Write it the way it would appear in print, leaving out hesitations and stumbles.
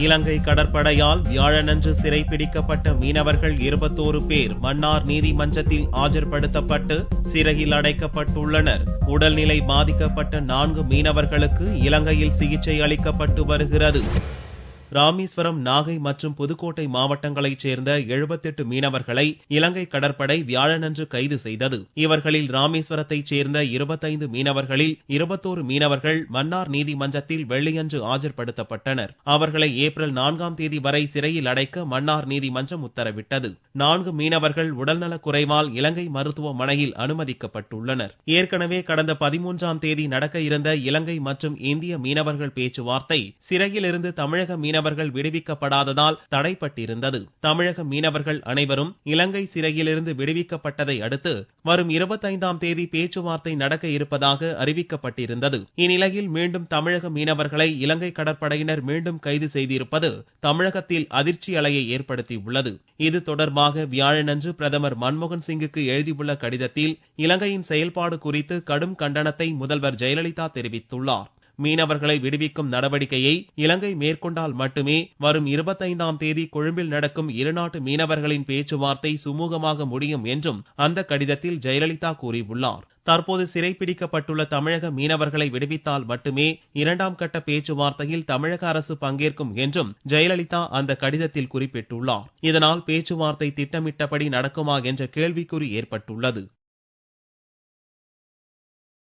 இலங்கை கடற்படையால் வியாழனன்று சிறைப்பிடிக்கப்பட்ட மீனவர்கள் 21 பேர் மன்னார் நீதிமன்றத்தில் ஆஜர்படுத்தப்பட்டு சிறையில் அடைக்கப்பட்டுள்ளனர். உடல்நிலை பாதிக்கப்பட்ட 4 மீனவர்களுக்கு இலங்கையில் சிகிச்சை அளிக்கப்பட்டு வருகிறது. ராமேஸ்வரம், நாகை மற்றும் புதுக்கோட்டை மாவட்டங்களைச் சேர்ந்த 78 மீனவர்களை இலங்கை கடற்படை வியாழனன்று கைது செய்தது. இவர்களில் ராமேஸ்வரத்தைச் சேர்ந்த 25 மீனவர்களில் 21 மீனவர்கள் மன்னார் நீதிமன்றத்தில் வெள்ளியன்று ஆஜர்படுத்தப்பட்டனர். அவர்களை ஏப்ரல் 4ஆம் தேதி வரை சிறையில் அடைக்க மன்னார் நீதிமன்றம் உத்தரவிட்டது. 4 மீனவர்கள் உடல்நலக் குறைவால் இலங்கை மருத்துவமனையில் அனுமதிக்கப்பட்டுள்ளனர். ஏற்கனவே கடந்த 13ஆம் தேதி நடக்க இருந்த இலங்கை மற்றும் இந்திய மீனவர்கள் பேச்சுவார்த்தை சிறையிலிருந்து தமிழக மீனவர்கள் விடுவிக்கப்படாததால் தடைப்பட்டிருந்தது. தமிழக மீனவர்கள் அனைவரும் இலங்கை சிறையிலிருந்து விடுவிக்கப்பட்டதை அடுத்து வரும் 25ஆம் தேதி பேச்சுவார்த்தை நடக்க இருப்பதாக அறிவிக்கப்பட்டிருந்தது. இந்நிலையில் மீண்டும் தமிழக மீனவர்களை இலங்கை கடற்படையினர் மீண்டும் கைது செய்திருப்பது தமிழகத்தில் அதிர்ச்சி அலையை ஏற்படுத்தியுள்ளது. இது தொடர்பாக வியாழனன்று பிரதமர் மன்மோகன் சிங்குக்கு எழுதியுள்ள கடிதத்தில் இலங்கையின் செயல்பாடு குறித்து கடும் கண்டனத்தை முதல்வர் ஜெயலலிதா தெரிவித்துள்ளார். மீனவர்களை விடுவிக்கும் நடவடிக்கையை இலங்கை மேற்கொண்டால் மட்டுமே வரும் 25ஆம் தேதி கொழும்பில் நடக்கும் இருநாட்டு மீனவர்களின் பேச்சுவார்த்தை சுமூகமாக முடியும் என்றும் அந்த கடிதத்தில் ஜெயலலிதா கூறியுள்ளார். தற்போது சிறைப்பிடிக்கப்பட்டுள்ள தமிழக மீனவர்களை விடுவித்தால் மட்டுமே 2ஆம் கட்ட பேச்சுவார்த்தையில் தமிழக அரசு பங்கேற்கும் என்றும் ஜெயலலிதா அந்த கடிதத்தில் குறிப்பிட்டுள்ளார். இதனால் பேச்சுவார்த்தை திட்டமிட்டபடி நடக்குமா என்ற கேள்விக்குறி ஏற்பட்டுள்ளது.